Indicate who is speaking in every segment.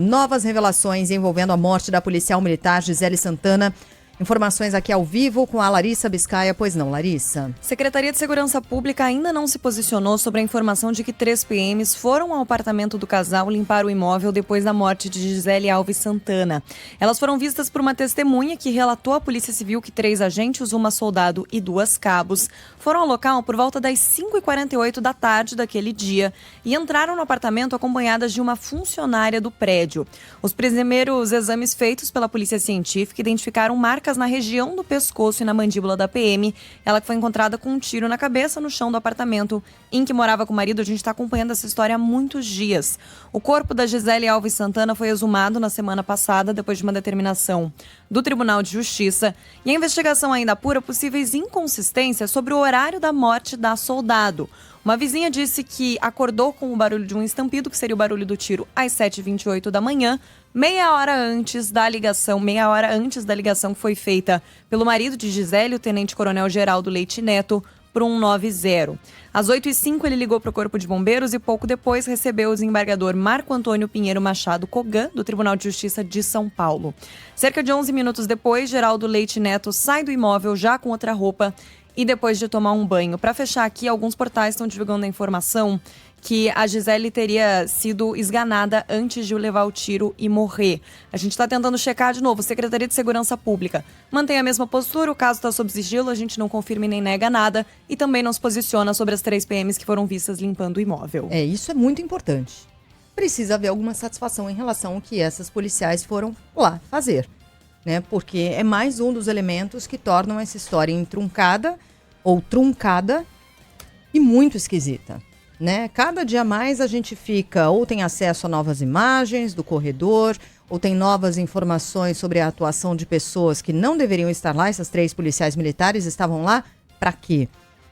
Speaker 1: Novas revelações envolvendo a morte da policial militar Gisele Santana. Informações aqui ao vivo com a Larissa Biscaia. Pois não, Larissa?
Speaker 2: Secretaria de Segurança Pública ainda não se posicionou sobre a informação de que 3 PMs foram ao apartamento do casal limpar o imóvel depois da morte de Gisele Alves Santana. Elas foram vistas por uma testemunha que relatou à Polícia Civil que 3 agentes, uma soldado e 2 cabos, foram ao local por volta das 5h48 da tarde daquele dia e entraram no apartamento acompanhadas de uma funcionária do prédio. Os primeiros exames feitos pela Polícia Científica identificaram marcas na região do pescoço e na mandíbula da PM. Ela que foi encontrada com um tiro na cabeça no chão do apartamento em que morava com o marido. A gente está acompanhando essa história há muitos dias. O corpo da Gisele Alves Santana foi exumado na semana passada, depois de uma determinação do Tribunal de Justiça. E a investigação ainda apura possíveis inconsistências sobre o horário da morte da soldado. Uma vizinha disse que acordou com o barulho de um estampido, que seria o barulho do tiro, às 7h28 da manhã, meia hora antes da ligação que foi feita pelo marido de Gisele, o tenente-coronel Geraldo Leite Neto, para 190. Às 8h05 ele ligou para o Corpo de Bombeiros e pouco depois recebeu o desembargador Marco Antônio Pinheiro Machado Kogan, do Tribunal de Justiça de São Paulo. Cerca de 11 minutos depois, Geraldo Leite Neto sai do imóvel já com outra roupa e depois de tomar um banho. Para fechar aqui, alguns portais estão divulgando a informação que a Gisele teria sido esganada antes de levar o tiro e morrer. A gente está tentando checar de novo. Secretaria de Segurança Pública mantém a mesma postura, o caso está sob sigilo, a gente não confirma e nem nega nada e também não se posiciona sobre as 3 PMs que foram vistas limpando o imóvel.
Speaker 1: Isso é muito importante. Precisa haver alguma satisfação em relação ao que essas policiais foram lá fazer, né? Porque é mais um dos elementos que tornam essa história entroncada ou truncada e muito esquisita. Né? Cada dia mais a gente fica ou tem acesso a novas imagens do corredor, ou tem novas informações sobre a atuação de pessoas que não deveriam estar lá. Essas 3 policiais militares estavam lá para quê?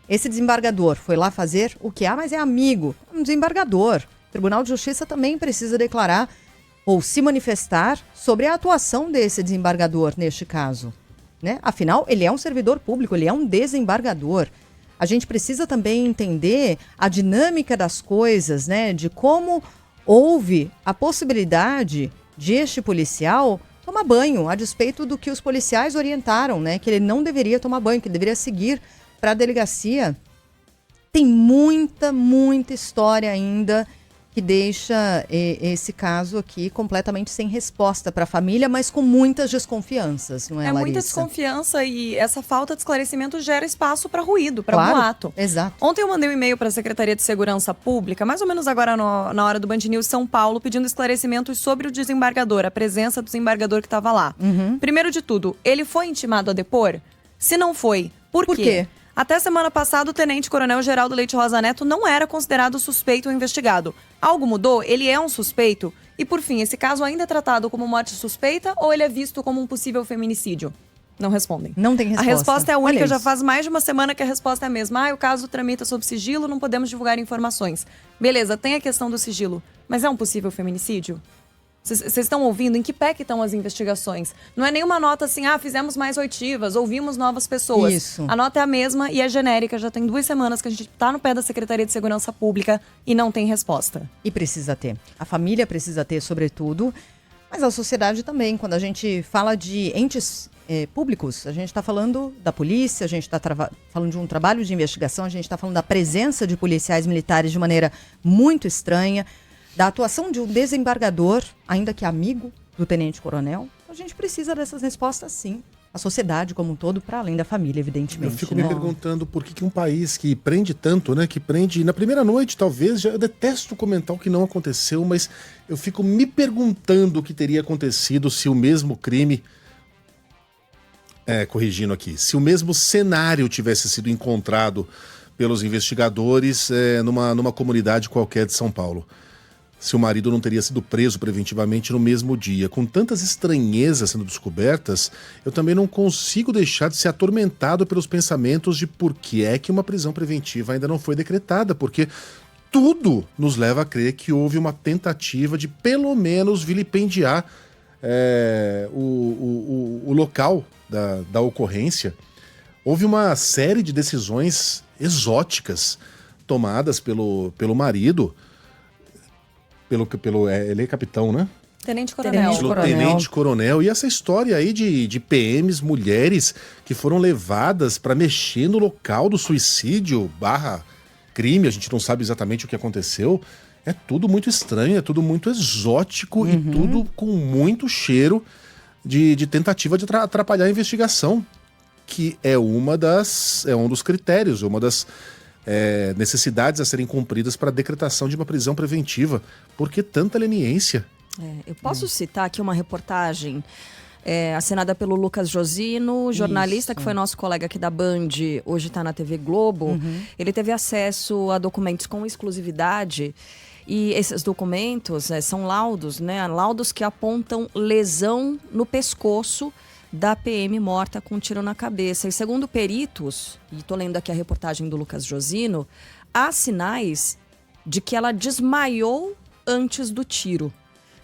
Speaker 1: Esse desembargador foi lá fazer o que? Mas é amigo, um desembargador. O Tribunal de Justiça também precisa declarar ou se manifestar sobre a atuação desse desembargador neste caso. Né? Afinal, ele é um servidor público, ele é um desembargador. A gente precisa também entender a dinâmica das coisas, né? De como houve a possibilidade de este policial tomar banho, a despeito do que os policiais orientaram, né? Que ele não deveria tomar banho, que ele deveria seguir para a delegacia. Tem muita história ainda que deixa esse caso aqui completamente sem resposta para a família, mas com muitas desconfianças, não é, Larissa?
Speaker 2: Muita desconfiança e essa falta de esclarecimento gera espaço para ruído, para boato.
Speaker 1: Exato.
Speaker 2: Ontem eu mandei um e-mail para a Secretaria de Segurança Pública, mais ou menos agora na hora do Band News São Paulo, pedindo esclarecimentos sobre o desembargador, a presença do desembargador que estava lá. Primeiro de tudo, ele foi intimado a depor? Se não foi, por quê? Até semana passada, o tenente-coronel Geraldo Leite Rosa Neto não era considerado suspeito ou investigado. Algo mudou? Ele é um suspeito? E, por fim, esse caso ainda é tratado como morte suspeita ou ele é visto como um possível feminicídio? Não respondem.
Speaker 1: Não tem resposta.
Speaker 2: A resposta é a única, já faz mais de uma semana que a resposta é a mesma. O caso tramita sob sigilo, não podemos divulgar informações. Beleza, tem a questão do sigilo, mas é um possível feminicídio? Vocês estão ouvindo? Em que pé que estão as investigações? Não é nenhuma nota assim, fizemos mais oitivas, ouvimos novas pessoas.
Speaker 1: Isso.
Speaker 2: A nota é a mesma e é genérica. Já tem 2 semanas que a gente está no pé da Secretaria de Segurança Pública e não tem resposta.
Speaker 1: E precisa ter. A família precisa ter, sobretudo, mas a sociedade também. Quando a gente fala de entes públicos, a gente está falando da polícia, a gente está falando de um trabalho de investigação, a gente está falando da presença de policiais militares de maneira muito estranha, da atuação de um desembargador, ainda que amigo do tenente-coronel. A gente precisa dessas respostas, sim. A sociedade como um todo, para além da família, evidentemente.
Speaker 3: Eu fico me perguntando por que um país que prende tanto, né? Que prende na primeira noite, talvez, eu detesto comentar o que não aconteceu, mas eu fico me perguntando o que teria acontecido se o mesmo crime... corrigindo aqui, se o mesmo cenário tivesse sido encontrado pelos investigadores numa comunidade qualquer de São Paulo. Se o marido não teria sido preso preventivamente no mesmo dia. Com tantas estranhezas sendo descobertas, eu também não consigo deixar de ser atormentado pelos pensamentos de por que é que uma prisão preventiva ainda não foi decretada, porque tudo nos leva a crer que houve uma tentativa de, pelo menos, vilipendiar o local da ocorrência. Houve uma série de decisões exóticas tomadas pelo marido, ele é capitão, né? Tenente Coronel. E essa história aí de PMs, mulheres, que foram levadas para mexer no local do suicídio / crime, a gente não sabe exatamente o que aconteceu. É tudo muito estranho, é tudo muito exótico e tudo com muito cheiro de tentativa de atrapalhar a investigação, que é um dos critérios, uma das necessidades a serem cumpridas para a decretação de uma prisão preventiva. Por que tanta leniência?
Speaker 4: Eu posso citar aqui uma reportagem assinada pelo Lucas Josino, jornalista que foi nosso colega aqui da Band, hoje está na TV Globo. Ele teve acesso a documentos com exclusividade e esses documentos são laudos, né? Laudos que apontam lesão no pescoço da PM morta com um tiro na cabeça. E segundo peritos, e estou lendo aqui a reportagem do Lucas Josino, há sinais de que ela desmaiou antes do tiro.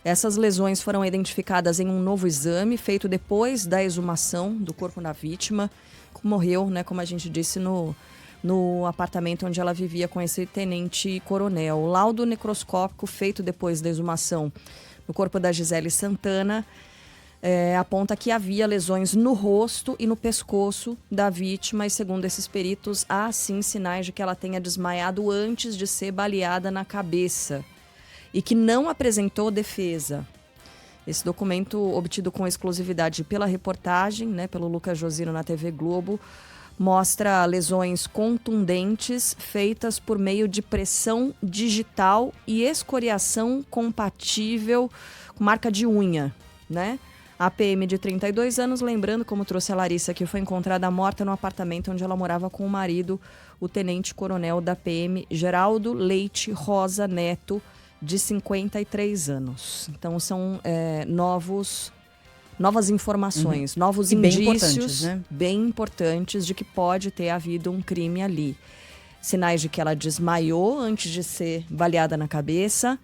Speaker 4: Essas lesões foram identificadas em um novo exame feito depois da exumação do corpo da vítima, que morreu, né, como a gente disse, no apartamento onde ela vivia com esse tenente-coronel. O laudo necroscópico feito depois da exumação no corpo da Gisele Santana aponta que havia lesões no rosto e no pescoço da vítima e, segundo esses peritos, há sim sinais de que ela tenha desmaiado antes de ser baleada na cabeça e que não apresentou defesa. Esse documento, obtido com exclusividade pela reportagem, né, pelo Lucas Josino na TV Globo, mostra lesões contundentes feitas por meio de pressão digital e escoriação compatível com marca de unha, né? A PM de 32 anos, lembrando, como trouxe a Larissa, que foi encontrada morta no apartamento onde ela morava com o marido, o tenente-coronel da PM, Geraldo Leite Rosa Neto, de 53 anos. Então, são novas informações, novos indícios bem importantes de que pode ter havido um crime ali. Sinais de que ela desmaiou antes de ser baleada na cabeça,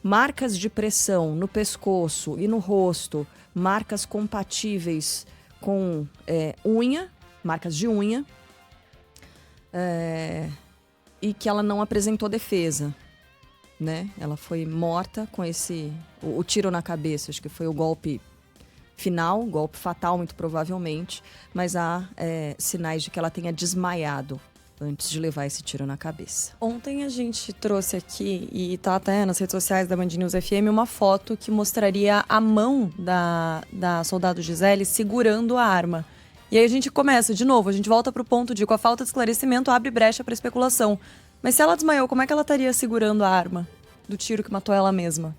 Speaker 4: marcas de pressão no pescoço e no rosto, marcas compatíveis com marcas de unha, e que ela não apresentou defesa, né? Ela foi morta com o tiro na cabeça, acho que foi o golpe final, golpe fatal muito provavelmente, mas há sinais de que ela tenha desmaiado antes de levar esse tiro na cabeça.
Speaker 2: Ontem a gente trouxe aqui, e tá até nas redes sociais da Band News FM, uma foto que mostraria a mão da soldado Gisele segurando a arma. E aí a gente começa, de novo, a gente volta pro ponto de, com a falta de esclarecimento, abre brecha para especulação. Mas se ela desmaiou, como é que ela estaria segurando a arma do tiro que matou ela mesma?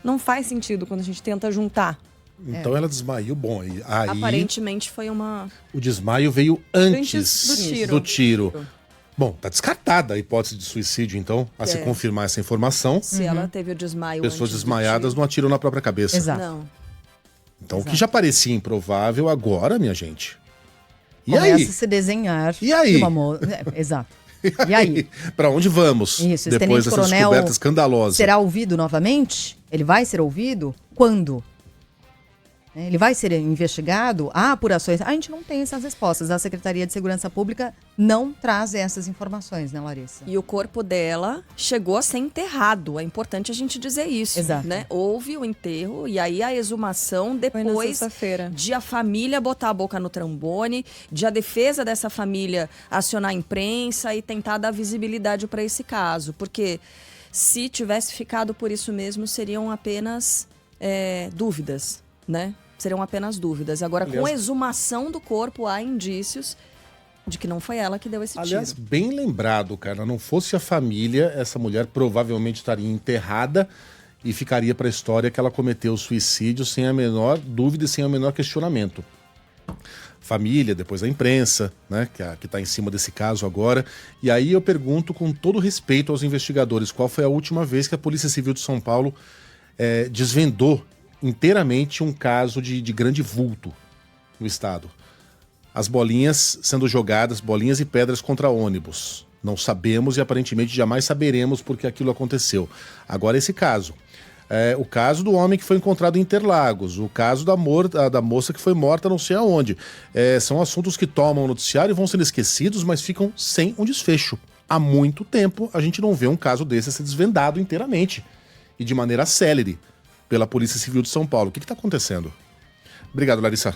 Speaker 2: Não faz sentido quando a gente tenta juntar.
Speaker 3: Então ela desmaiou. Bom, aí
Speaker 4: aparentemente foi uma...
Speaker 3: O desmaio veio antes do tiro.
Speaker 4: Isso.
Speaker 3: Bom, tá descartada a hipótese de suicídio, então, a se confirmar essa informação.
Speaker 4: Se ela teve o desmaio
Speaker 3: Pessoas
Speaker 4: antes
Speaker 3: desmaiadas não atiram na própria cabeça.
Speaker 1: Exato.
Speaker 4: Não.
Speaker 3: Então, o que já parecia improvável agora, minha gente. E
Speaker 1: Começa
Speaker 3: aí?
Speaker 1: a se desenhar.
Speaker 3: E aí?
Speaker 1: Exato. E aí?
Speaker 3: Pra onde vamos?
Speaker 1: Isso, esse
Speaker 3: depois dessa
Speaker 1: tenente-coronel
Speaker 3: descoberta escandalosa?
Speaker 1: Será ouvido novamente? Ele vai ser ouvido? Quando? Ele vai ser investigado? Há apurações? A gente não tem essas respostas. A Secretaria de Segurança Pública não traz essas informações, né, Larissa?
Speaker 4: E o corpo dela chegou a ser enterrado. É importante a gente dizer isso.
Speaker 1: Exato.
Speaker 4: Né? Houve o enterro e aí a exumação depois de a família botar a boca no trombone, de a defesa dessa família acionar a imprensa e tentar dar visibilidade para esse caso. Porque se tivesse ficado por isso mesmo, seriam apenas dúvidas. Né? Serão apenas dúvidas. Agora, com a exumação do corpo, há indícios de que não foi ela que deu esse tiro.
Speaker 3: Aliás, bem lembrado, cara. Não fosse a família, essa mulher provavelmente estaria enterrada e ficaria para a história que ela cometeu suicídio sem a menor dúvida e sem o menor questionamento. Família, depois a imprensa, né, que está em cima desse caso agora. E aí eu pergunto, com todo respeito aos investigadores, qual foi a última vez que a Polícia Civil de São Paulo desvendou inteiramente um caso de grande vulto no estado. As bolinhas sendo jogadas, bolinhas e pedras contra ônibus. Não sabemos e aparentemente jamais saberemos porque aquilo aconteceu. Agora esse caso. O caso do homem que foi encontrado em Interlagos. O caso da moça que foi morta não sei aonde. São assuntos que tomam o noticiário e vão sendo esquecidos, mas ficam sem um desfecho. Há muito tempo a gente não vê um caso desse ser desvendado inteiramente e de maneira célere. pela Polícia Civil de São Paulo. O que está acontecendo? Obrigado, Larissa.